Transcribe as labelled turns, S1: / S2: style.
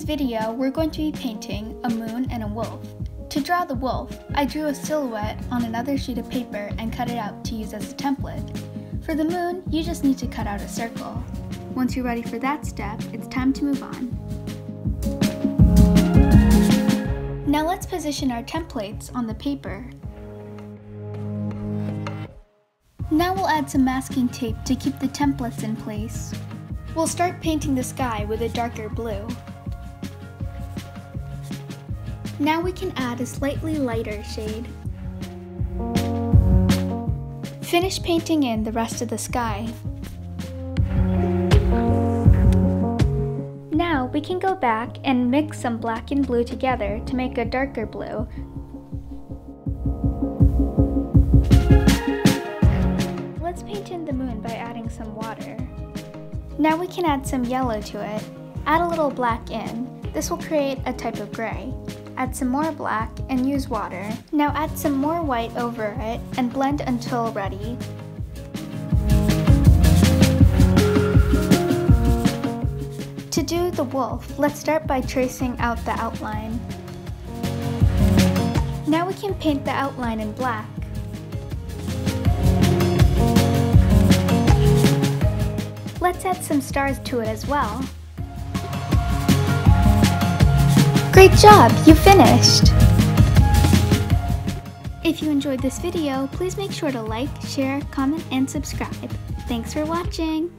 S1: video, we're going to be painting a moon and a wolf. To draw the wolf, I drew a silhouette on another sheet of paper and cut it out to use as a template. For the moon, you just need to cut out a circle. Once you're ready for that step, it's time to move on. Now let's position our templates on the paper. Now we'll add some masking tape to keep the templates in place. We'll start painting the sky with a darker blue. Now we can add a slightly lighter shade. Finish painting in the rest of the sky. Now we can go back and mix some black and blue together to make a darker blue. Let's paint in the moon by adding some water. Now we can add some yellow to it. Add a little black in. This will create a type of gray. Add some more black and use water. Now add some more white over it and blend until ready. To do the wolf, let's start by tracing out the outline. Now we can paint the outline in black. Let's add some stars to it as well. Great job! You finished! If you enjoyed this video, please make sure to like, share, comment, and subscribe. Thanks for watching!